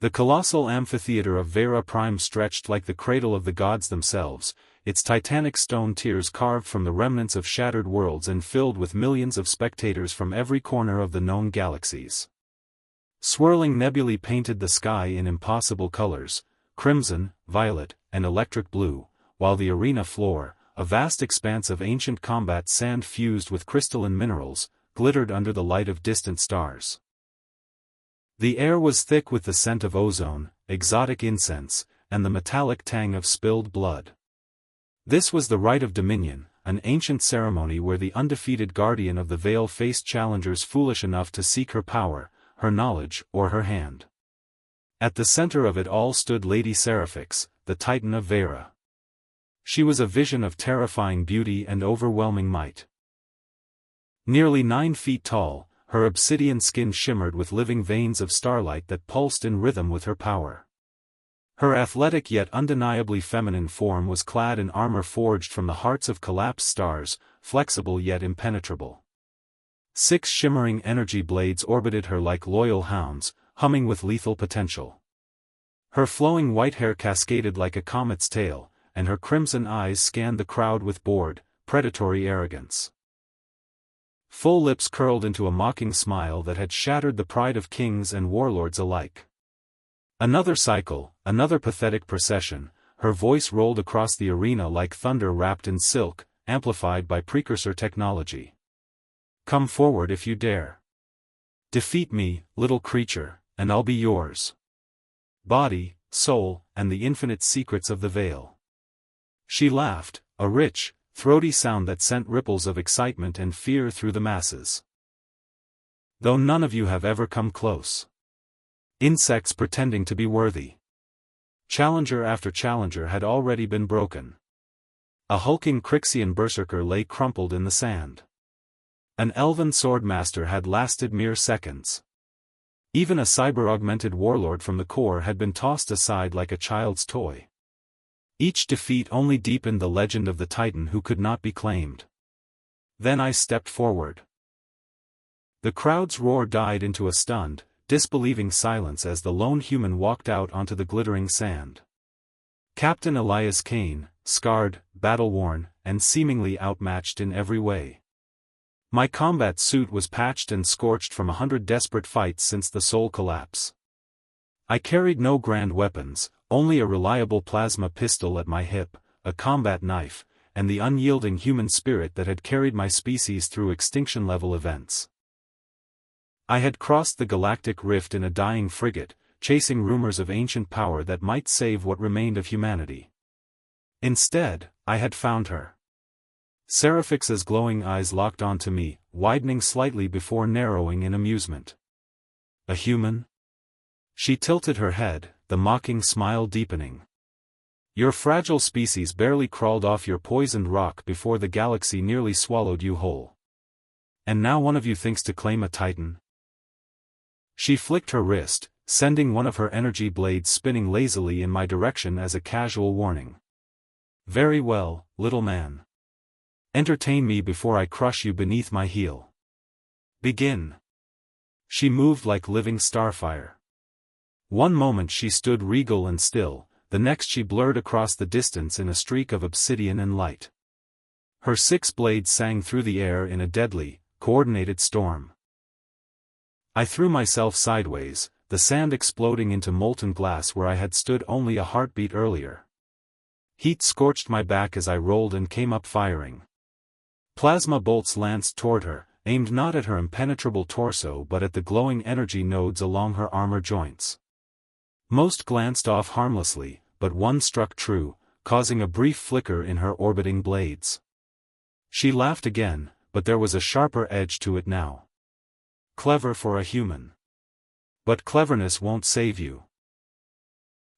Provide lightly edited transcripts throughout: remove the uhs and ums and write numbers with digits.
The colossal amphitheater of Veyra Prime stretched like the cradle of the gods themselves, its titanic stone tiers carved from the remnants of shattered worlds and filled with millions of spectators from every corner of the known galaxies. Swirling nebulae painted the sky in impossible colors, crimson, violet, and electric blue, while the arena floor, a vast expanse of ancient combat sand fused with crystalline minerals, glittered under the light of distant stars. The air was thick with the scent of ozone, exotic incense, and the metallic tang of spilled blood. This was the Rite of Dominion, an ancient ceremony where the undefeated guardian of the Veil faced challengers foolish enough to seek her power, her knowledge, or her hand. At the center of it all stood Lady Seraphyx, the Titan of Veyra. She was a vision of terrifying beauty and overwhelming might. Nearly 9 feet tall, her obsidian skin shimmered with living veins of starlight that pulsed in rhythm with her power. Her athletic yet undeniably feminine form was clad in armor forged from the hearts of collapsed stars, flexible yet impenetrable. 6 shimmering energy blades orbited her like loyal hounds, humming with lethal potential. Her flowing white hair cascaded like a comet's tail, and her crimson eyes scanned the crowd with bored, predatory arrogance. Full lips curled into a mocking smile that had shattered the pride of kings and warlords alike. Another cycle, another pathetic procession, her voice rolled across the arena like thunder wrapped in silk, amplified by precursor technology. Come forward if you dare. Defeat me, little creature, and I'll be yours. Body, soul, and the infinite secrets of the Veil. She laughed, a rich, throaty sound that sent ripples of excitement and fear through the masses. Though none of you have ever come close. Insects pretending to be worthy. Challenger after challenger had already been broken. A hulking Crixian berserker lay crumpled in the sand. An elven swordmaster had lasted mere seconds. Even a cyber-augmented warlord from the core had been tossed aside like a child's toy. Each defeat only deepened the legend of the Titan who could not be claimed. Then I stepped forward. The crowd's roar died into a stunned, disbelieving silence as the lone human walked out onto the glittering sand. Captain Elias Kane, scarred, battle-worn, and seemingly outmatched in every way. My combat suit was patched and scorched from 100 desperate fights since the soul collapse. I carried no grand weapons, only a reliable plasma pistol at my hip, a combat knife, and the unyielding human spirit that had carried my species through extinction-level events. I had crossed the galactic rift in a dying frigate, chasing rumors of ancient power that might save what remained of humanity. Instead, I had found her. Seraphyx's glowing eyes locked onto me, widening slightly before narrowing in amusement. A human? She tilted her head, the mocking smile deepening. Your fragile species barely crawled off your poisoned rock before the galaxy nearly swallowed you whole. And now one of you thinks to claim a Titan? She flicked her wrist, sending one of her energy blades spinning lazily in my direction as a casual warning. Very well, little man. Entertain me before I crush you beneath my heel. Begin. She moved like living starfire. One moment she stood regal and still, the next she blurred across the distance in a streak of obsidian and light. Her 6 blades sang through the air in a deadly, coordinated storm. I threw myself sideways, the sand exploding into molten glass where I had stood only a heartbeat earlier. Heat scorched my back as I rolled and came up firing. Plasma bolts lanced toward her, aimed not at her impenetrable torso but at the glowing energy nodes along her armor joints. Most glanced off harmlessly, but one struck true, causing a brief flicker in her orbiting blades. She laughed again, but there was a sharper edge to it now. Clever for a human. But cleverness won't save you.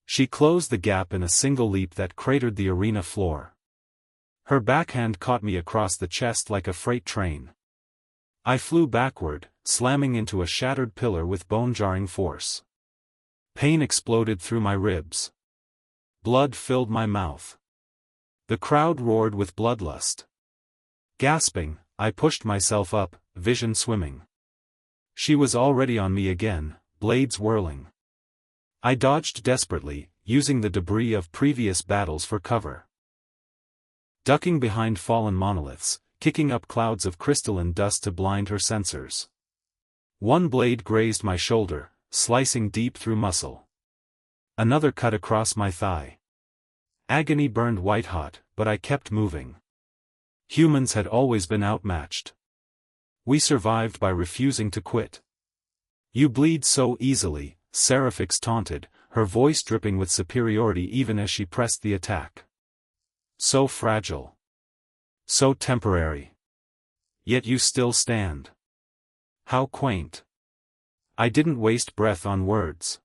She closed the gap in a single leap that cratered the arena floor. Her backhand caught me across the chest like a freight train. I flew backward, slamming into a shattered pillar with bone-jarring force. Pain exploded through my ribs. Blood filled my mouth. The crowd roared with bloodlust. Gasping, I pushed myself up, vision swimming. She was already on me again, blades whirling. I dodged desperately, using the debris of previous battles for cover. Ducking behind fallen monoliths, kicking up clouds of crystalline dust to blind her sensors. One blade grazed my shoulder, slicing deep through muscle. Another cut across my thigh. Agony burned white-hot, but I kept moving. Humans had always been outmatched. We survived by refusing to quit. "You bleed so easily," Seraphyx taunted, her voice dripping with superiority even as she pressed the attack. "So fragile. So temporary. Yet you still stand. How quaint." I didn't waste breath on words.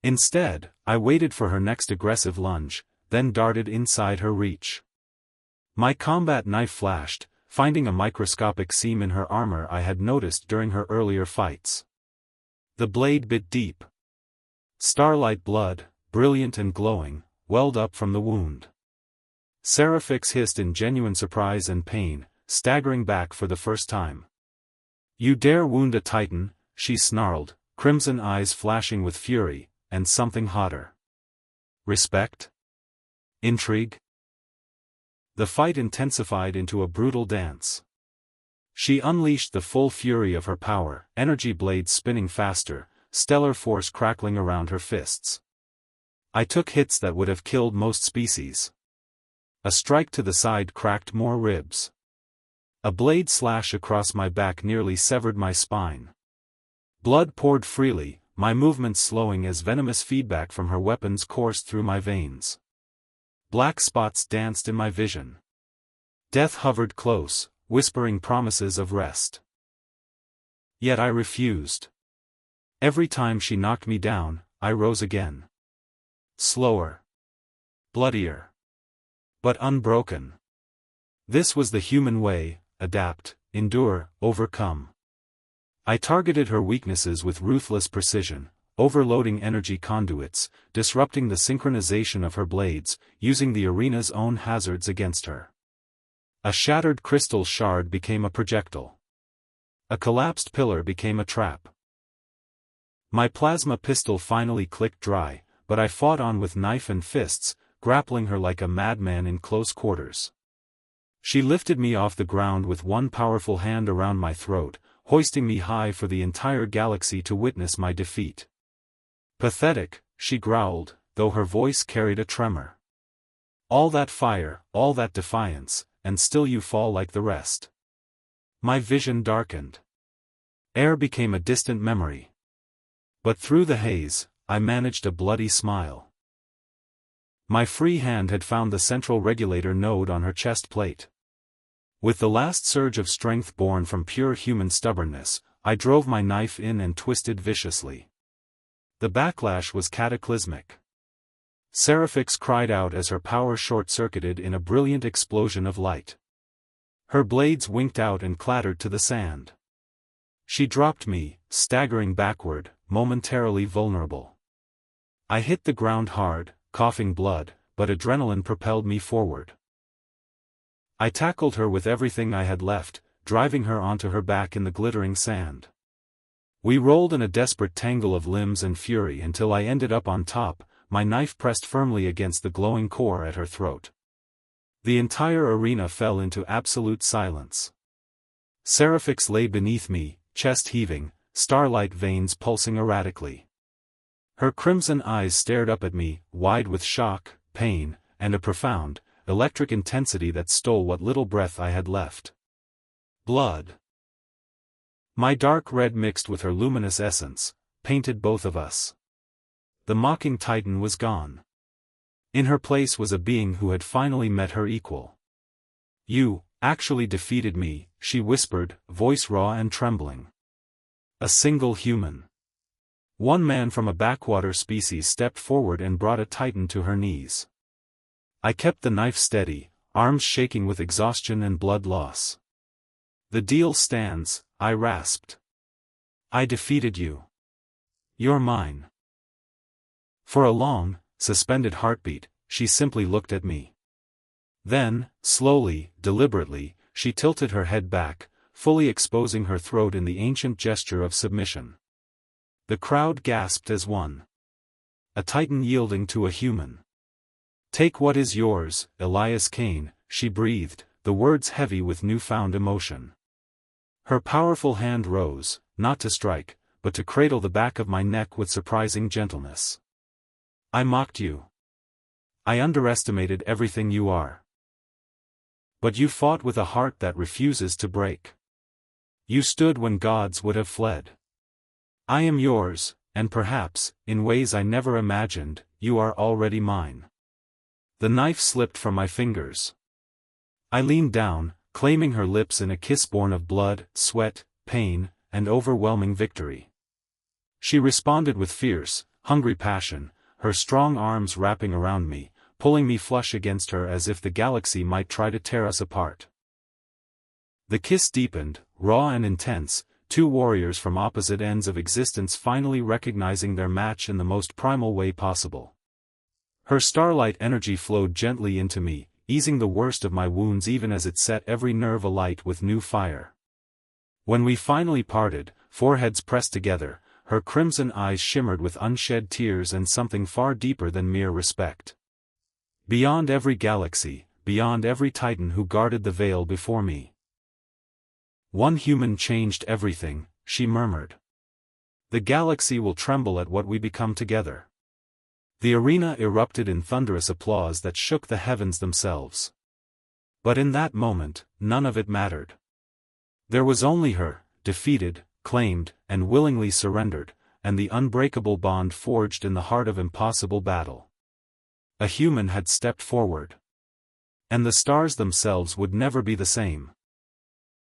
Instead, I waited for her next aggressive lunge, then darted inside her reach. My combat knife flashed, finding a microscopic seam in her armor I had noticed during her earlier fights. The blade bit deep. Starlight blood, brilliant and glowing, welled up from the wound. Seraphyx hissed in genuine surprise and pain, staggering back for the first time. "You dare wound a Titan," she snarled, crimson eyes flashing with fury, and something hotter. Respect? Intrigue? The fight intensified into a brutal dance. She unleashed the full fury of her power, energy blades spinning faster, stellar force crackling around her fists. I took hits that would have killed most species. A strike to the side cracked more ribs. A blade slash across my back nearly severed my spine. Blood poured freely, my movements slowing as venomous feedback from her weapons coursed through my veins. Black spots danced in my vision. Death hovered close, whispering promises of rest. Yet I refused. Every time she knocked me down, I rose again. Slower. Bloodier. But unbroken. This was the human way: adapt, endure, overcome. I targeted her weaknesses with ruthless precision, overloading energy conduits, disrupting the synchronization of her blades, using the arena's own hazards against her. A shattered crystal shard became a projectile. A collapsed pillar became a trap. My plasma pistol finally clicked dry, but I fought on with knife and fists, grappling her like a madman in close quarters. She lifted me off the ground with one powerful hand around my throat, hoisting me high for the entire galaxy to witness my defeat. "Pathetic," she growled, though her voice carried a tremor. "All that fire, all that defiance, and still you fall like the rest." My vision darkened. Air became a distant memory. But through the haze, I managed a bloody smile. My free hand had found the central regulator node on her chest plate. With the last surge of strength born from pure human stubbornness, I drove my knife in and twisted viciously. The backlash was cataclysmic. Seraphyx cried out as her power short-circuited in a brilliant explosion of light. Her blades winked out and clattered to the sand. She dropped me, staggering backward, momentarily vulnerable. I hit the ground hard, coughing blood, but adrenaline propelled me forward. I tackled her with everything I had left, driving her onto her back in the glittering sand. We rolled in a desperate tangle of limbs and fury until I ended up on top, my knife pressed firmly against the glowing core at her throat. The entire arena fell into absolute silence. Seraphyx lay beneath me, chest heaving, starlight veins pulsing erratically. Her crimson eyes stared up at me, wide with shock, pain, and a profound, electric intensity that stole what little breath I had left. Blood. My dark red mixed with her luminous essence, painted both of us. The mocking Titan was gone. In her place was a being who had finally met her equal. "You actually defeated me," she whispered, voice raw and trembling. A single human. One man from a backwater species stepped forward and brought a Titan to her knees. I kept the knife steady, arms shaking with exhaustion and blood loss. "The deal stands," I rasped. "I defeated you. You're mine." For a long, suspended heartbeat, she simply looked at me. Then, slowly, deliberately, she tilted her head back, fully exposing her throat in the ancient gesture of submission. The crowd gasped as one. a Titan yielding to a human. "Take what is yours, Elias Kane," she breathed, the words heavy with newfound emotion. Her powerful hand rose, not to strike, but to cradle the back of my neck with surprising gentleness. "I mocked you. I underestimated everything you are. But you fought with a heart that refuses to break. You stood when gods would have fled. I am yours, and perhaps, in ways I never imagined, you are already mine." The knife slipped from my fingers. I leaned down, claiming her lips in a kiss born of blood, sweat, pain, and overwhelming victory. She responded with fierce, hungry passion, her strong arms wrapping around me, pulling me flush against her as if the galaxy might try to tear us apart. The kiss deepened, raw and intense, two warriors from opposite ends of existence finally recognizing their match in the most primal way possible. Her starlight energy flowed gently into me, easing the worst of my wounds even as it set every nerve alight with new fire. When we finally parted, foreheads pressed together, her crimson eyes shimmered with unshed tears and something far deeper than mere respect. Beyond every galaxy, beyond every Titan who guarded the veil before me. "One human changed everything," she murmured. "The galaxy will tremble at what we become together." The arena erupted in thunderous applause that shook the heavens themselves. But in that moment, none of it mattered. There was only her, defeated, claimed, and willingly surrendered, and the unbreakable bond forged in the heart of impossible battle. A human had stepped forward. And the stars themselves would never be the same.